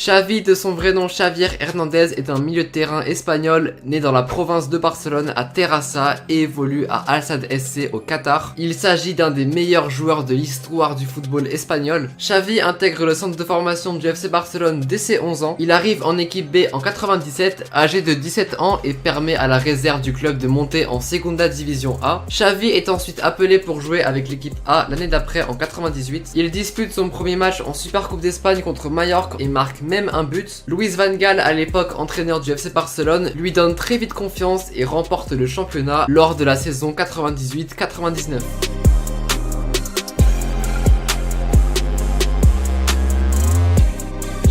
Xavi, de son vrai nom Javier Hernandez, est un milieu de terrain espagnol né dans la province de Barcelone à Terrassa et évolue à Al Sadd SC au Qatar. Il s'agit d'un des meilleurs joueurs de l'histoire du football espagnol. Xavi intègre le centre de formation du FC Barcelone dès ses 11 ans. Il arrive en équipe B en 97, âgé de 17 ans et permet à la réserve du club de monter en Segunda Division A. Xavi est ensuite appelé pour jouer avec l'équipe A l'année d'après en 98. Il dispute son premier match en Supercoupe d'Espagne contre Mallorca et marque même un but. Luis van Gaal, à l'époque entraîneur du FC Barcelone, lui donne très vite confiance et remporte le championnat lors de la saison 98-99.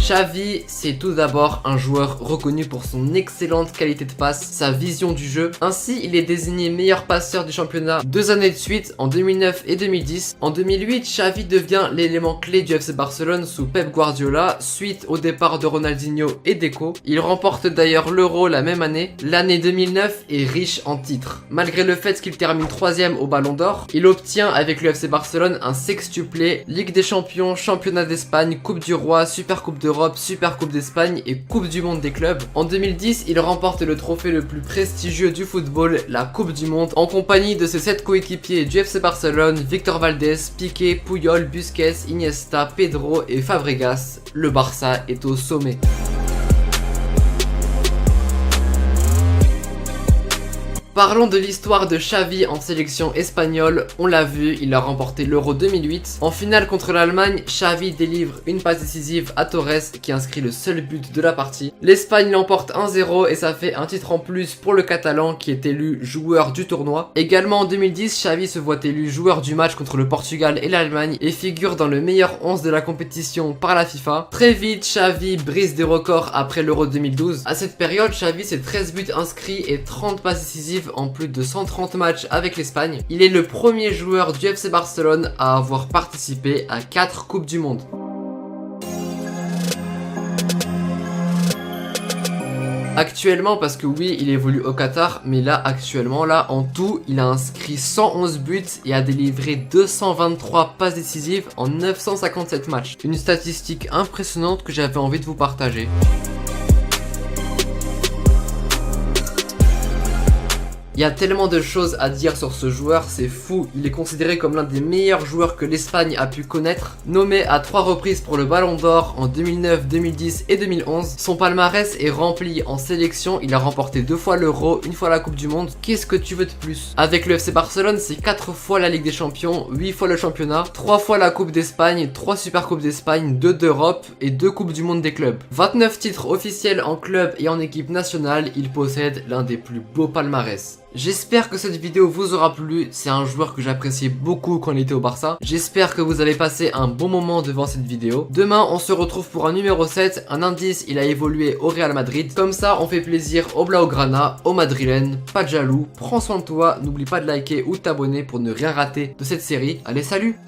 Xavi, c'est tout d'abord un joueur reconnu pour son excellente qualité de passe, sa vision du jeu. Ainsi, il est désigné meilleur passeur du championnat 2 années de suite, en 2009 et 2010. En 2008, Xavi devient l'élément clé du FC Barcelone sous Pep Guardiola, suite au départ de Ronaldinho et Deco. Il remporte d'ailleurs l'Euro la même année. L'année 2009 est riche en titres. Malgré le fait qu'il termine 3ème au Ballon d'Or, il obtient avec le FC Barcelone un sextuplé, Ligue des Champions, Championnat d'Espagne, Coupe du Roi, Supercoupe d'Europe, Super Coupe d'Espagne et Coupe du Monde des clubs. En 2010, il remporte le trophée le plus prestigieux du football, la Coupe du Monde, en compagnie de ses 7 coéquipiers du FC Barcelone, Victor Valdés, Piqué, Puyol, Busquets, Iniesta, Pedro et Fabregas. Le Barça est au sommet. Parlons de l'histoire de Xavi en sélection espagnole. On l'a vu, il a remporté l'Euro 2008. En finale contre l'Allemagne, Xavi délivre une passe décisive à Torres qui inscrit le seul but de la partie. L'Espagne l'emporte 1-0 et ça fait un titre en plus pour le Catalan qui est élu joueur du tournoi. Également en 2010, Xavi se voit élu joueur du match contre le Portugal et l'Allemagne et figure dans le meilleur 11 de la compétition par la FIFA. Très vite, Xavi brise des records après l'Euro 2012. À cette période, Xavi c'est 13 buts inscrits et 30 passes décisives en plus de 130 matchs avec l'Espagne. Il est le premier joueur du FC Barcelone à avoir participé à 4 Coupes du Monde. Actuellement, parce que oui, il évolue au Qatar, mais là, actuellement, en tout, il a inscrit 111 buts et a délivré 223 passes décisives en 957 matchs. Une statistique impressionnante que j'avais envie de vous partager. Il y a tellement de choses à dire sur ce joueur, c'est fou. Il est considéré comme l'un des meilleurs joueurs que l'Espagne a pu connaître. Nommé à 3 reprises pour le Ballon d'Or en 2009, 2010 et 2011. Son palmarès est rempli en sélection. Il a remporté 2 fois l'Euro, 1 fois la Coupe du Monde. Qu'est-ce que tu veux de plus? Avec le FC Barcelone, c'est 4 fois la Ligue des Champions, 8 fois le championnat, 3 fois la Coupe d'Espagne, 3 Super Coupes d'Espagne, 2 d'Europe et 2 Coupes du Monde des clubs. 29 titres officiels en club et en équipe nationale. Il possède l'un des plus beaux palmarès. J'espère que cette vidéo vous aura plu, c'est un joueur que j'appréciais beaucoup quand il était au Barça. J'espère que vous avez passé un bon moment devant cette vidéo. Demain on se retrouve pour un numéro 7, un indice, il a évolué au Real Madrid. Comme ça on fait plaisir aux Blaugrana, aux Madrilènes, pas de jaloux, prends soin de toi, n'oublie pas de liker ou de t'abonner pour ne rien rater de cette série. Allez salut!